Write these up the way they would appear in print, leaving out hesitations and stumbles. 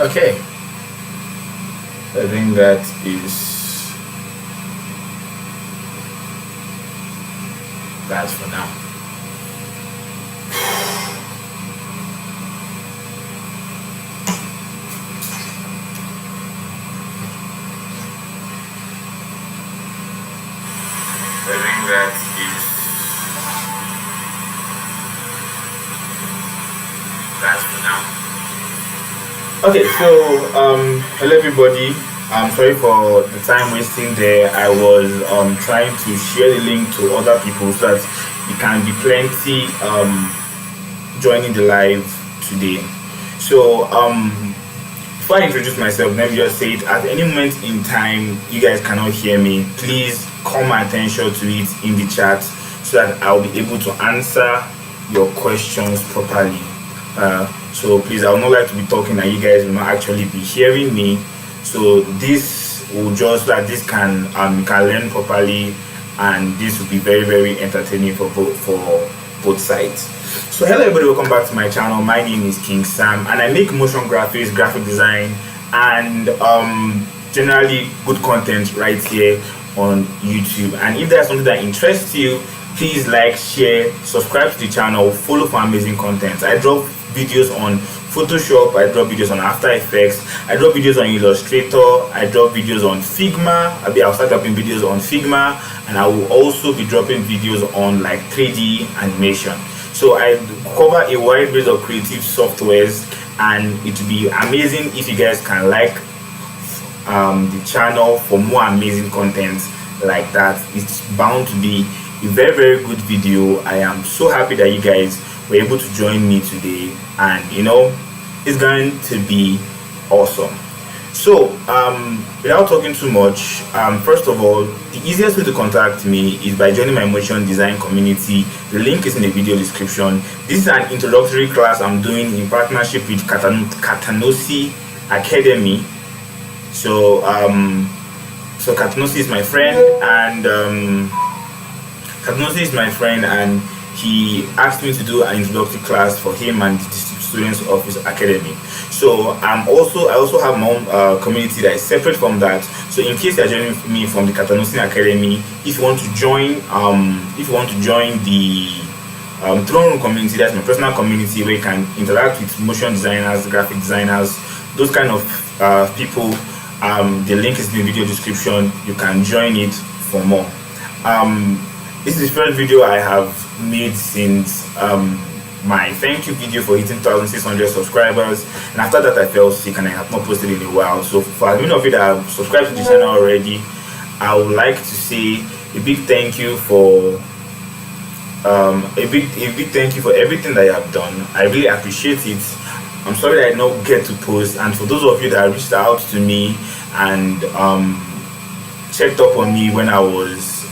Okay, I think that's for now. I think that's for now. Okay, so hello everybody. I'm sorry for the time wasting there. I was trying to share the link to other people so that it can be plenty joining the live today. So before I introduce myself, let me just say it. At any moment in time you guys cannot hear me, please call my attention to it in the chat so that I'll be able to answer your questions properly. So please, I would not like to be talking and you guys will not actually be hearing me. So this will just that this can learn properly, and this will be very entertaining for both sides. So hello everybody, welcome back to my channel. My name is King Sam and I make motion graphics, graphic design, and generally good content right here on YouTube. And if there's something that interests you, please like, share, subscribe to the channel, follow for amazing content. I drop videos on Photoshop, I drop videos on After Effects, I drop videos on Illustrator, I drop videos on Figma. I'll start dropping videos on Figma, and I will also be dropping videos on like 3D animation. So I cover a wide range of creative softwares, and it will be amazing if you guys can like the channel for more amazing content like that. It's bound to be a very good video. I am so happy that you guys were able to join me today, and it's going to be awesome. So without talking too much, first of all, the easiest way to contact me is by joining my motion design community. The link is in the video description. This is an introductory class I'm doing in partnership with Katanosi Academy. So Katanosi is my friend, and he asked me to do an introductory class for him and the students of his academy. So I also have my own community that is separate from that. So in case you're joining me from the Katanosi Academy, if you want to join the Throne Room community, that's my personal community where you can interact with motion designers, graphic designers, those kind of people. The link is in the video description. You can join it for more. This is the first video I have made since my thank you video for hitting 1,600 subscribers, and after that I fell sick and I have not posted in a while. So for as many of you that have subscribed to the channel already, I would like to say a big thank you for a big thank you for everything that you have done. I really appreciate it. I'm sorry that I did not get to post, and for those of you that reached out to me and checked up on me when I was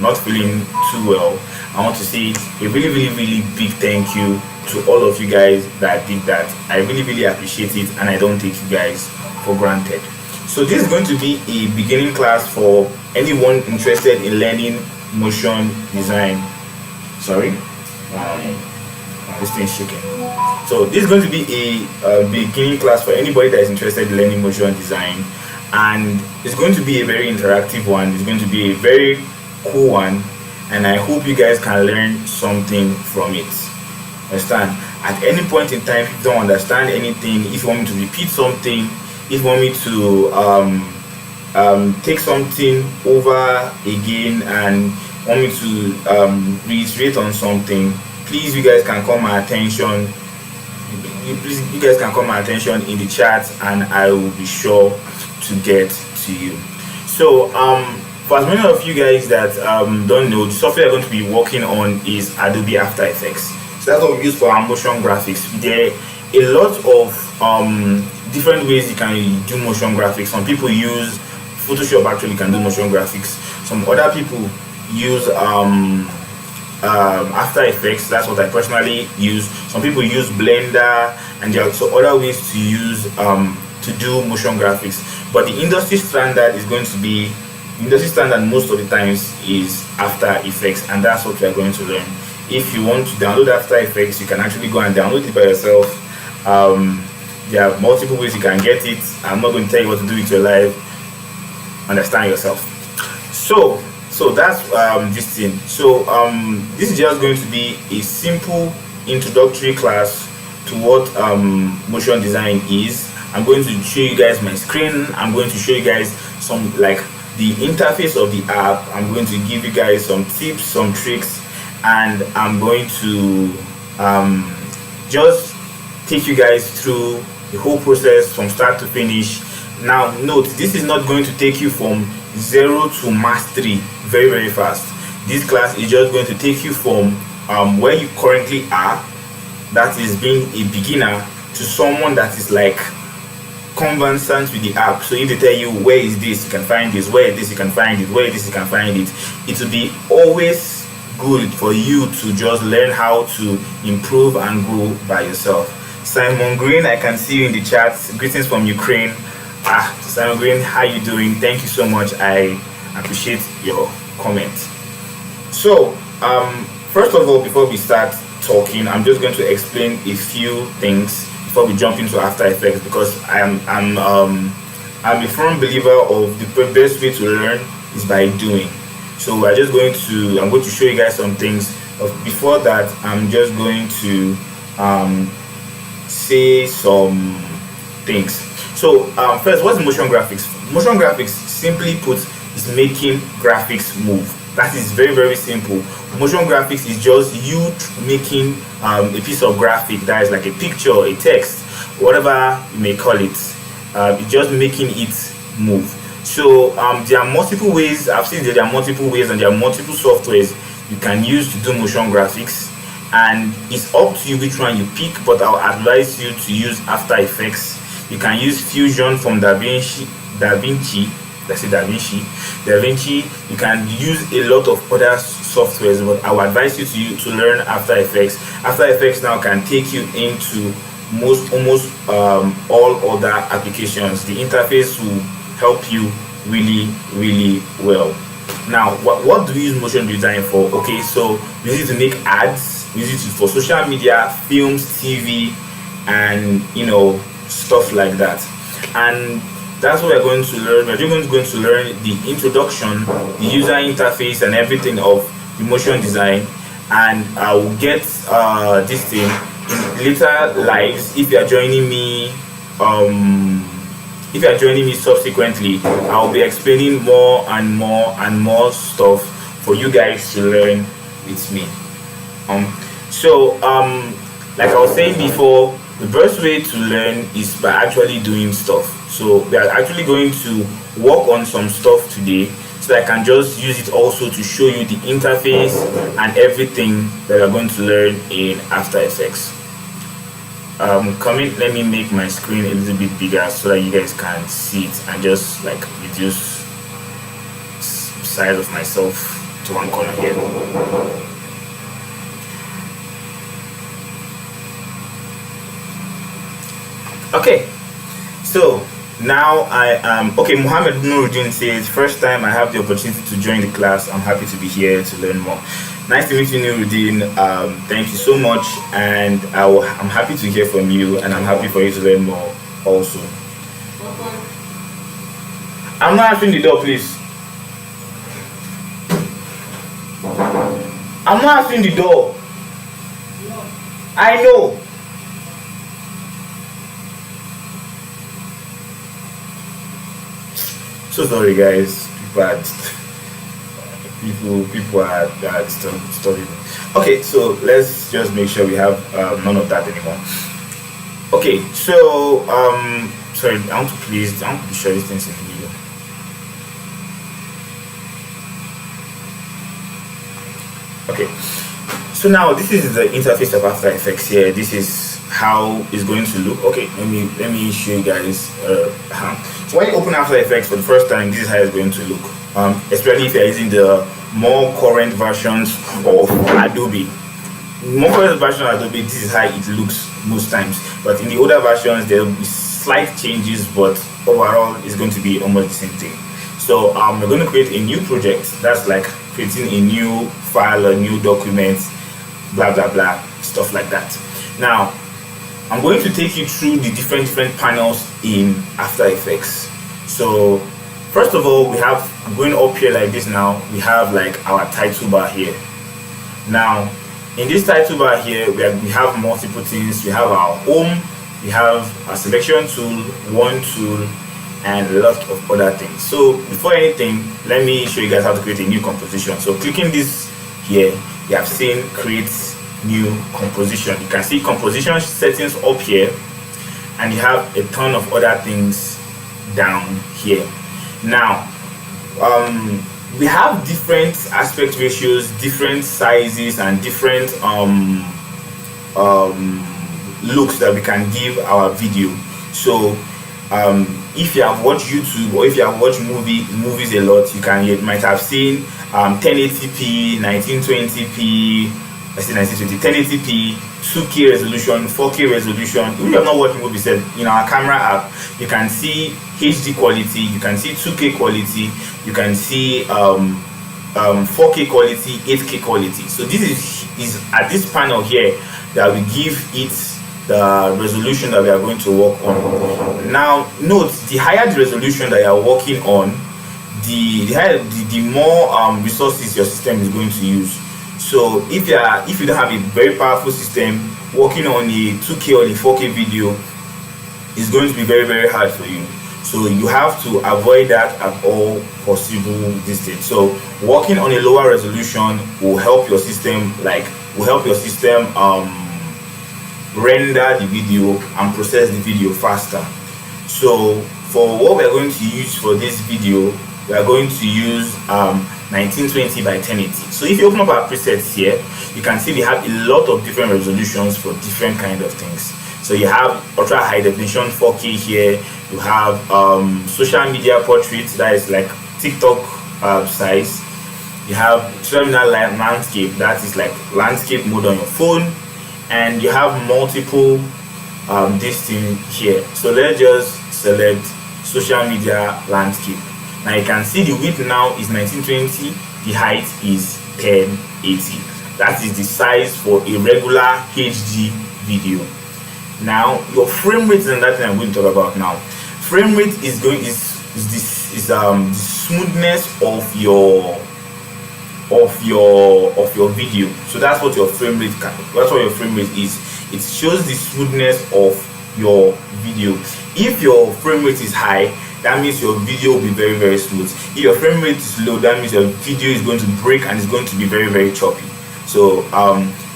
not feeling too well, I want to say a really big thank you to all of you guys that did that. I really appreciate it, and I don't take you guys for granted. So this is going to be a beginning class for anyone interested in learning motion design. Sorry, this thing's shaking. So this is going to be a beginning class for anybody that is interested in learning motion design, and it's going to be a very interactive one. It's going to be a very cool one, and I hope you guys can learn something from it. Understand? At any point in time, if you don't understand anything, if you want me to repeat something, if you want me to take something over again and want me to reiterate on something, please, you guys can call my attention. You guys can call my attention in the chat, and I will be sure to get to you. So for as many of you guys that don't know, the software I'm going to be working on is Adobe After Effects. So that's what we use for our motion graphics. There are a lot of different ways you can do motion graphics. Some people use Photoshop, actually can do motion graphics. Some other people use After Effects. That's what I personally use. Some people use Blender, and there are also other ways to use to do motion graphics. But the industry standard is going to be most of the times is After Effects, and that's what we are going to learn. If you want to download After Effects, you can actually go and download it by yourself. There are multiple ways you can get it. I'm not going to tell you what to do with your life. Understand yourself. So that's this thing. This is just going to be a simple introductory class to what motion design is. I'm going to show you guys my screen. I'm going to show you guys some like the interface of the app. I'm going to give you guys some tips, some tricks, and I'm going to just take you guys through the whole process from start to finish. Now note, this is not going to take you from zero to mastery very, very fast. This class is just going to take you from where you currently are, that is being a beginner, to someone that is like conversant with the app. So if they tell you where is this, you can find this, where is this, you can find it, where is this, you can find it. It will be always good for you to just learn how to improve and grow by yourself. Simon Green, I can see you in the chat. Greetings from Ukraine. Simon Green, how you doing? Thank you so much. I appreciate your comment. So first of all, before we start talking, I'm just going to explain a few things before we jump into After Effects, because I'm a firm believer of the best way to learn is by doing. So I'm going to show you guys some things. Before that, I'm just going to say some things. So first, what's motion graphics? Motion graphics, simply put, is making graphics move. That is very, very simple. Motion graphics is just you making a piece of graphic that is like a picture, a text, whatever you may call it. It's just making it move. So there are multiple ways. I've seen that there are multiple ways and there are multiple softwares you can use to do motion graphics, and it's up to you which one you pick, but I'll advise you to use After Effects. You can use Fusion from DaVinci. You can use a lot of other softwares, but I would advise you to learn After Effects. After Effects now can take you into almost all other applications. The interface will help you really, really well. Now, what do we use motion design for? Okay, so we use it to make ads, we use it for social media, films, TV, and stuff like that. And that's what we're going to learn. We're going to learn the introduction, the user interface, and everything of the motion design. And I will get this thing in later lives. If you are joining me, subsequently, I'll be explaining more and more and more stuff for you guys to learn with me. Like I was saying before, the best way to learn is by actually doing stuff. So we are actually going to work on some stuff today, so that I can just use it also to show you the interface and everything that we're going to learn in After Effects. Let me make my screen a little bit bigger so that you guys can see it, and just like reduce size of myself to one corner here. Okay, so now I am okay. Muhammad Nuruddin says, first time I have the opportunity to join the class. I'm happy to be here to learn more. Nice to meet you, Nuruddin. Thank you so much, and I'm happy to hear from you, and I'm happy for you to learn more also. I'm not answering the door, please. I'm not answering the door. I know. So sorry, guys. But people are studying. Okay, so let's just make sure we have none of that anymore. Okay, so sorry, I want to be sure these things in the video. Okay, so now this is the interface of After Effects here. This is how it's going to look. Okay, let me show you guys so when you open After Effects for the first time, this is how it's going to look, especially if you're using the more current versions of Adobe. This is how it looks most times, but in the older versions there will be slight changes, but overall it's going to be almost the same thing. So we're going to create a new project. That's like creating a new file, a new document, blah blah blah, stuff like that. Now I'm going to take you through the different panels in After Effects. So first of all, we have, going up here like this now, we have like our title bar here. Now in this title bar here, we have multiple things. We have our home, we have a selection tool, one tool, and a lot of other things. So before anything, let me show you guys how to create a new composition. So clicking this here, you have seen create new composition. You can see composition settings up here, and you have a ton of other things down here. Now we have different aspect ratios, different sizes, and different looks that we can give our video. So if you have watched YouTube, or if you have watched movies a lot, you might have seen 1080p, 1920p, 1080p, 2K resolution, 4K resolution. If you have not watched movies, in our camera app, you can see HD quality, you can see 2K quality, you can see 4K quality, 8K quality. So this is at this panel here that we give it the resolution that we are going to work on. Now note, the higher the resolution that you are working on, the more resources your system is going to use. So if you don't have a very powerful system, working on a 2K or a 4K video is going to be very hard for you. So you have to avoid that at all possible distance. So working on a lower resolution will help your system render the video and process the video faster. So for what we are going to use for this video, we are going to use 1920 by 1080. So if you open up our presets here, you can see we have a lot of different resolutions for different kind of things. So you have ultra high definition 4K here, you have social media portraits, that is like TikTok size, you have terminal landscape, that is like landscape mode on your phone, and you have multiple this thing here. So let's just select social media landscape. Now you can see the width now is 1920, the height is 1080. That is the size for a regular HD video. Now your frame rate is another thing I'm going to talk about now. Frame rate is the smoothness of your video. So that's what your frame rate is. It shows the smoothness of your video. If your frame rate is high, that means your video will be very smooth. If your frame rate is low, that means your video is going to break and it's going to be very choppy. So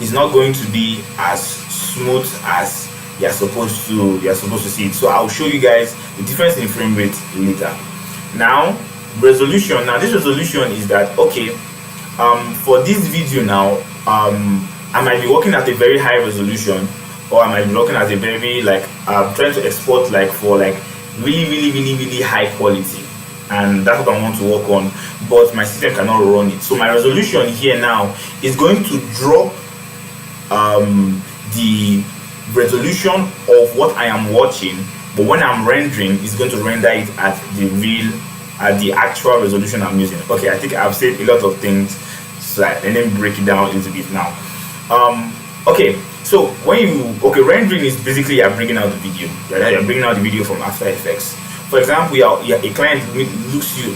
it's not going to be as smooth as you're supposed to see it. So I'll show you guys the difference in frame rate later. Now resolution. Now this resolution is that, okay, for this video now, I might be working at a very high resolution, or I might be working at a very trying to export for really high quality, and that's what I want to work on, but my system cannot run it. So my resolution here now is going to drop the resolution of what I am watching, but when I'm rendering, it's going to render it at the actual resolution I'm using. Okay, I think I've said a lot of things, so let me break it down a little bit now. Okay, so rendering is basically you're bringing out the video. You're bringing out the video from After Effects. For example, a client meets you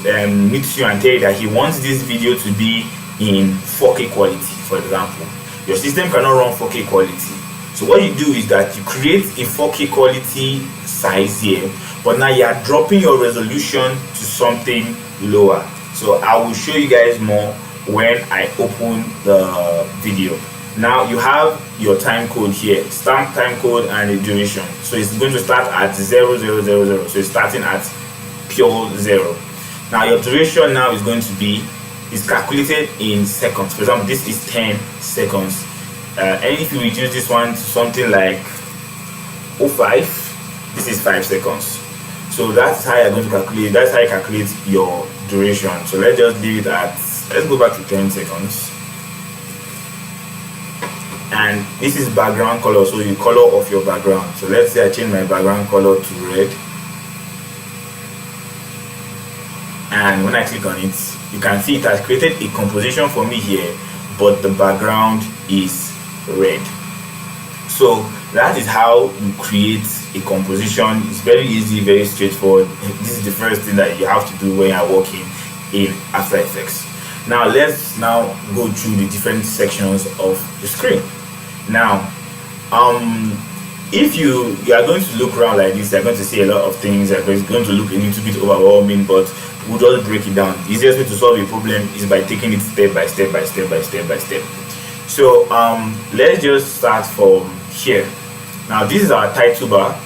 and tell you that he wants this video to be in 4K quality, for example. Your system cannot run 4K quality. So what you do is that you create a 4K quality size here, but now you are dropping your resolution to something lower. So I will show you guys more when I open the video. Now you have your time code here, stamp time code and the duration. So it's going to start at 0000. So it's starting at pure 0. Now your duration now is going to be calculated in seconds. For example, this is 10 seconds. And if you reduce this one to something like 05, this is 5 seconds. So that's how you're going to calculate. That's how you calculate your duration. So let's just leave it at, let's go back to 10 seconds. And this is background color, so you color of your background. So let's say I change my background color to red, and when I click on it, you can see it has created a composition for me here, but the background is red. So That is how you create a composition. It's very easy, very straightforward. This is the first thing that you have to do when you're working in After Effects. Now let's now go through the different sections of the screen. Now, if you are going to look around like this, you're going to see a lot of things. It's going to look a little bit overwhelming, but we'll just break it down. The easiest way to solve a problem is by taking it step by step by step by step by step. So let's just start from here. Now this is our title bar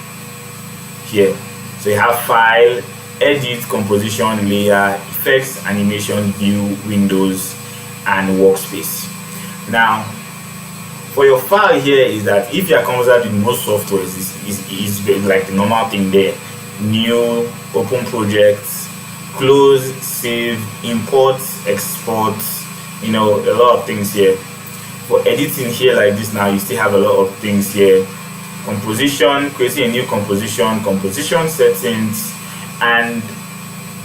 here. So you have File, Edit, Composition, Layer, Effects, Animation, View, Windows, and Workspace. Now for your file here is that if you are conversant with most softwares, is like the normal thing there. New, open projects, close, save, import, export, a lot of things here. For editing here like this now, you still have a lot of things here. Composition, creating a new composition settings, and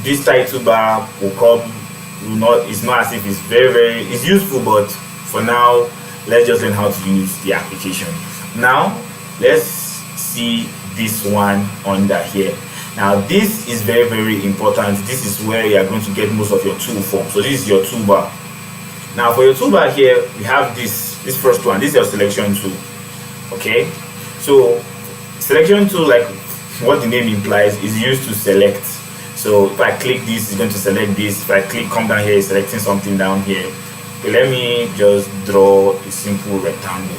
this title bar it's not as if it's it's useful, but for now let's just learn how to use the application. Now let's see this one under here. Now this is very, very important. This is where you are going to get most of your tool from. So this is your toolbar. Now for your toolbar here, we have this first one. This is your selection tool. Okay, so selection tool, like what the name implies, is used to select. So if I click this, it's going to select this. If I come down here, it's selecting something down here. Okay, let me just draw a simple rectangle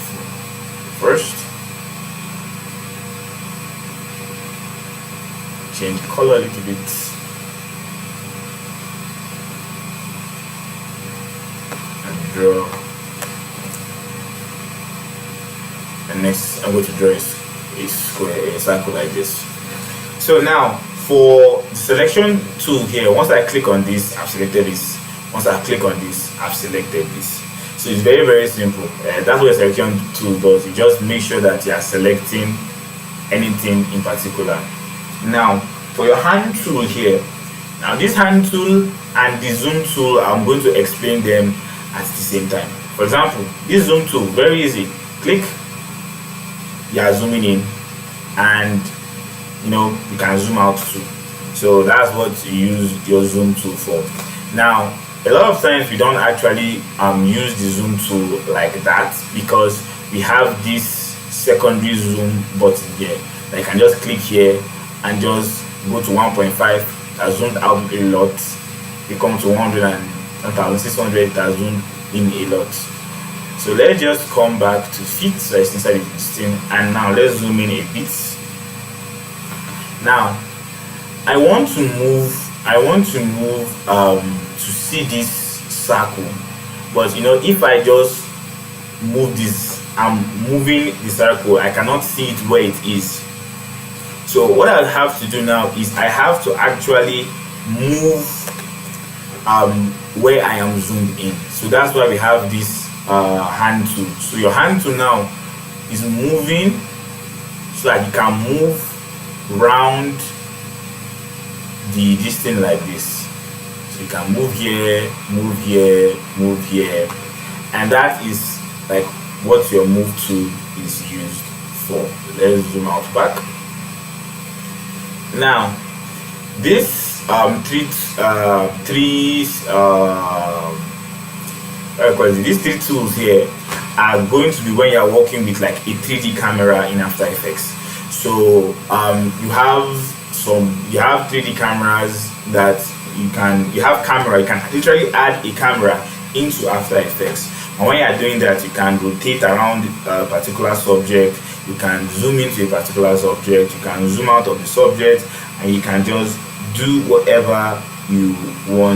first. Change the color a little bit. And draw. And next, I'm going to draw a square, a circle like this. So now, for the selection tool here, once I click on this, I've selected this. Once I click on this, I've selected this. So it's very, very simple. That's what the selection tool does. You just make sure that you are selecting anything in particular. Now, for your hand tool here, now this hand tool and the zoom tool, I'm going to explain them at the same time. For example, this zoom tool, very easy. Click, you are zooming in, and you can zoom out too. So that's what you use your zoom tool for. Now, a lot of times we don't actually use the zoom tool like that, because we have this secondary zoom button here. I can just click here and just go to 1.5. I zoomed out a lot. You come to 100 and 1600. I zoomed in a lot. So let's just come back to fit. So it's inside this thing, and now let's zoom in a bit. Now I want to move to see this circle, but if I just move this, I'm moving the circle, I cannot see it where it is. So what I have to do now is I have to actually move where I am zoomed in. So that's why we have this hand tool. So your hand tool now is moving so that you can move round this thing like this. So you can move here, move here, move here, and that is like what your move tool is used for. Let's zoom out back. Now this these three tools here are going to be when you are working with like a 3D camera in After Effects. So you have 3D cameras that you can literally add a camera into After Effects. And when you are doing that, you can rotate around a particular subject, you can zoom into a particular subject, you can zoom out of the subject, and you can just do whatever you want,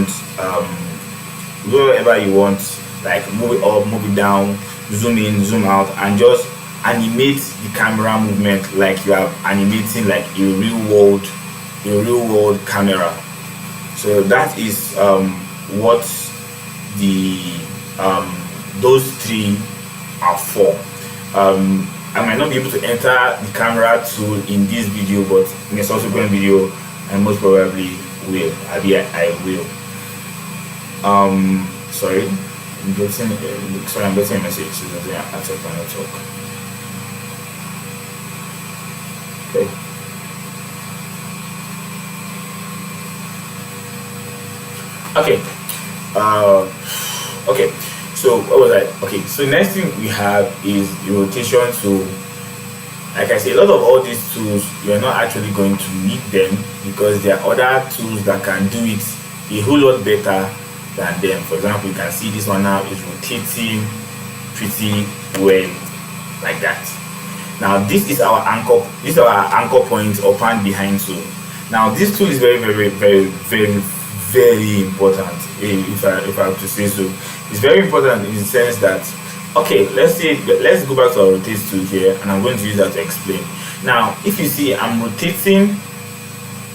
like move it up, move it down, zoom in, zoom out, and just animate the camera movement like you are animating like a real world camera. So that is what those three are for. I might not be able to enter the camera tool in this video, but in a subsequent video I most probably will. I will. Sorry, I'm getting a message. So I talk. Okay. Okay. Uh, okay. So what was I? Okay. So next thing we have is the rotation. So like I say, a lot of all these tools you're not actually going to need them because there are other tools that can do it a whole lot better than them. For example, you can see this one now is rotating pretty well like that. Now this is our anchor. This is our anchor point up and behind tool. Now this tool is very important. If I have to say so, it's very important in the sense that, okay, let's go back to our rotate tool here, and I'm going to use that to explain. Now if you see, I'm rotating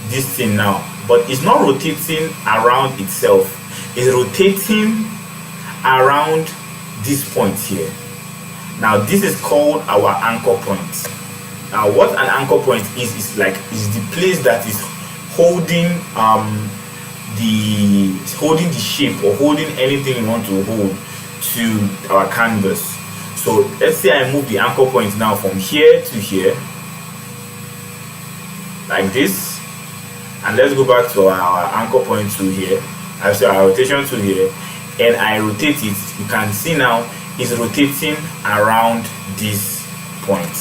this thing now, but it's not rotating around itself, it's rotating around this point here. Now this is called our anchor point. Now what an anchor point is the place that is holding the shape or holding anything you want to hold to our canvas. So let's say I move the anchor point now from here to here like this, and let's go back to our anchor point to here, so our rotation to here, and I rotate it. You can see now is rotating around this point.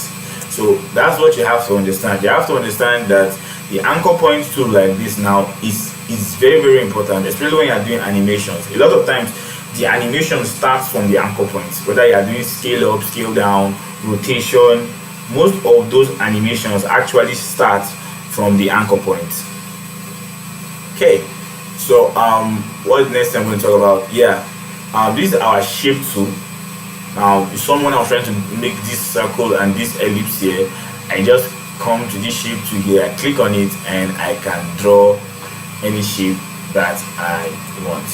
So that's what you have to understand. You have to understand that the anchor point tool like this now is very important, especially when you are doing animations. A lot of times the animation starts from the anchor point, whether you are doing scale up, scale down, rotation. Most of those animations actually start from the anchor point. Okay, so what next I'm going to talk about? This is our shape tool. Now, if someone I was trying to make this circle and this ellipse here, I just come to this shape tool here, I click on it, and I can draw any shape that I want.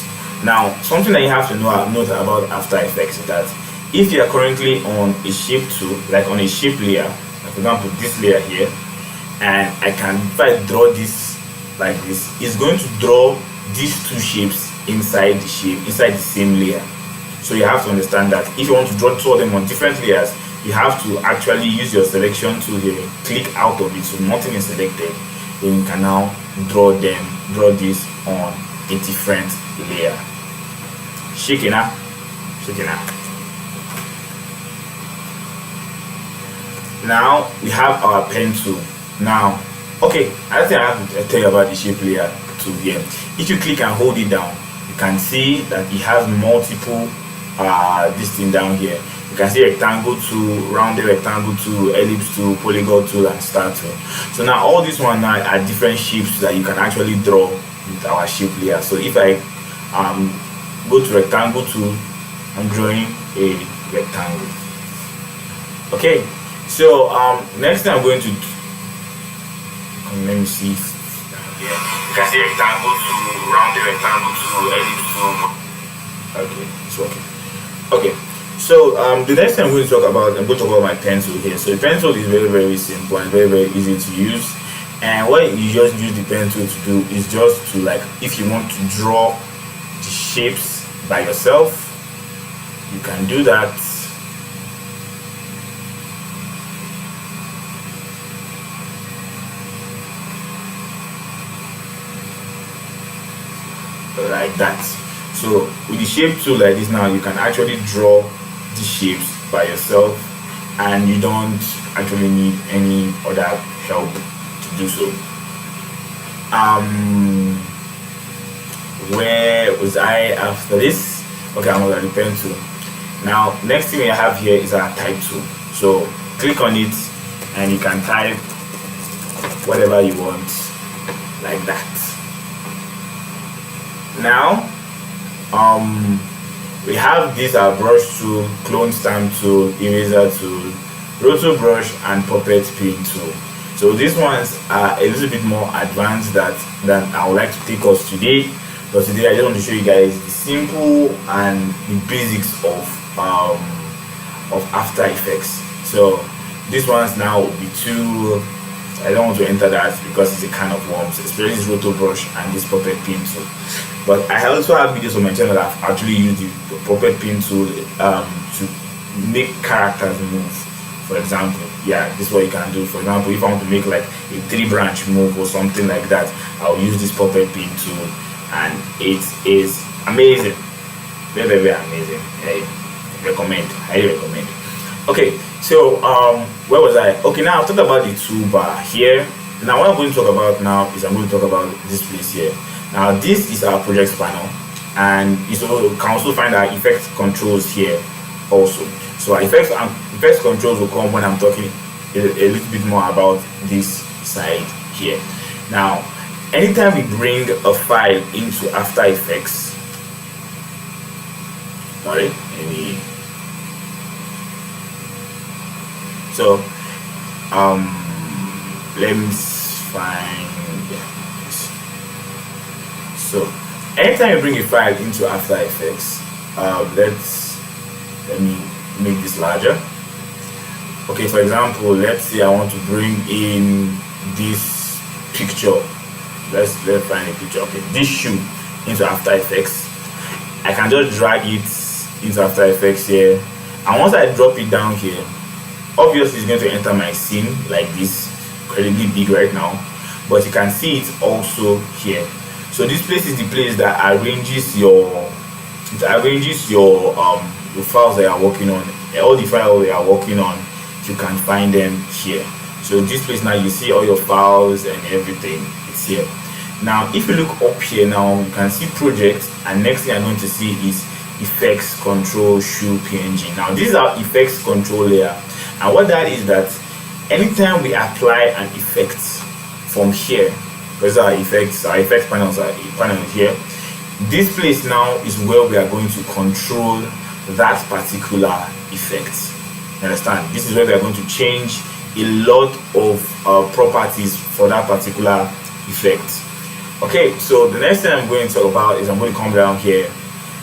Now, something that you have to note about After Effects is that if you are currently on a shape tool, like on a shape layer, like for example this layer here, and if I draw this like this, it's going to draw these two shapes inside the same layer. So you have to understand that if you want to draw two of them on different layers, you have to actually use your selection tool here, click out of it so nothing is selected, then you can now draw this on a different layer. Shikina. Now we have our pen tool. Now, okay, I think I have to tell you about the shape layer tool here. If you click and hold it down, you can see that it has multiple this thing down here. You can see rectangle tool, rounded rectangle tool, ellipse tool, polygon tool, and star tool. So now all these ones now are different shapes that you can actually draw with our shape layer. So if I go to rectangle tool, I'm drawing a rectangle. Okay, so next thing I'm going to let me see. Yeah, you can see rectangle tool, rounded rectangle tool, ellipse tool. Okay, it's working. Okay, so the next thing I'm going to talk about, I'm going to talk about my pencil here. So the pencil is very simple and very easy to use. And what you just use the pencil to do is just to, like, if you want to draw the shapes by yourself, you can do that. Like that. So with the shape tool like this now, you can actually draw the shapes by yourself and you don't actually need any other help to do so. Where was I after this? Okay, I'm on the pen tool. Now next thing we have here is our type tool. So click on it and you can type whatever you want like that. Now we have this brush tool, clone stamp tool, eraser tool, roto brush, and puppet pin tool. So these ones are a little bit more advanced than I would like to take us today. But today I just want to show you guys the simple and the basics of After Effects. So these ones now will be too, I don't want to enter that because it's a kind of worms, especially this roto brush and this puppet pin tool. But I also have videos on my channel that I've actually used the puppet pin tool to make characters move. For example, yeah, this is what you can do. For example, if I want to make like a 3-branch move or something like that, I'll use this puppet pin tool, and it is amazing, very, very amazing. I recommend, highly recommend. Okay, so where was I? Okay, now I've talked about the toolbar here. Now what I'm going to talk about now is I'm going to talk about this place here. Now this is our project panel, and you can also find our effect controls here also. So our effects controls will come when I'm talking a little bit more about this side here. Now anytime we bring a file into After Effects, sorry, so let me find this. So anytime you bring a file into After Effects, let me make this larger. Okay, for example, let's say I want to bring in this picture. Let's find a picture. Okay, this shoe into After Effects. I can just drag it into After Effects here, and once I drop it down here, obviously it's going to enter my scene like this, incredibly big right now, but you can see it also here. So this place is the place that arranges your files that you are working on. All the files that you are working on, you can find them here. So this place now, you see all your files and everything, it's here. Now if you look up here now, you can see projects, and next thing I'm going to see is effects control shoe PNG. Now this is our effects control layer, and what that is, that anytime we apply an effect from here, because our effect panels are panel here, this place now is where we are going to control that particular effect. You understand? This is where we are going to change a lot of properties for that particular effect. Okay, so the next thing I'm going to talk about is I'm going to come down here.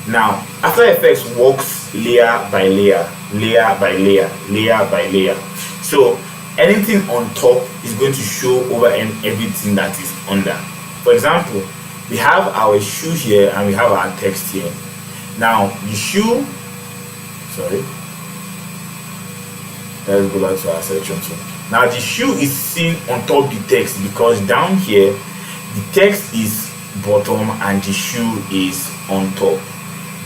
Now After Effects works layer by layer, layer by layer, layer by layer. So anything on top is going to show over and everything that is under. For example, we have our shoe here and we have our text here. Now the shoe, sorry, let's go back to our section too. Now the shoe is seen on top the text, because down here the text is bottom and the shoe is on top.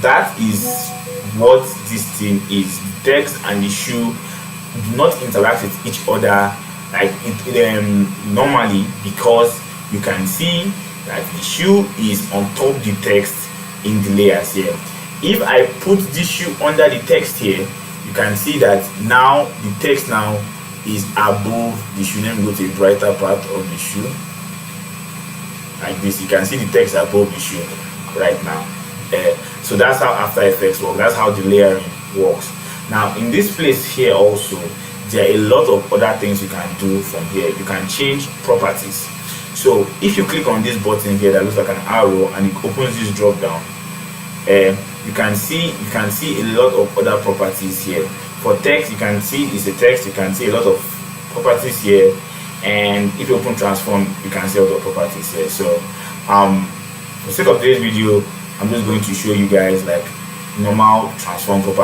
That is what this thing is. The text and the shoe do not interact with each other like normally, because you can see that the shoe is on top the text in the layers here. If I put this shoe under the text here, you can see that now the text now is above the shoe. Let me go to a brighter part of the shoe like this. You can see the text above the shoe right now. So that's how After Effects works. That's how the layering works. Now in this place here also, there are a lot of other things you can do from here. You can change properties. So if you click on this button here that looks like an arrow and it opens this drop down, you can see a lot of other properties here. For text, you can see it's a text. You can see a lot of properties here, and if you open transform, you can see a lot of properties here. So for the sake of today's video, I'm just going to show you guys like normal transform properties.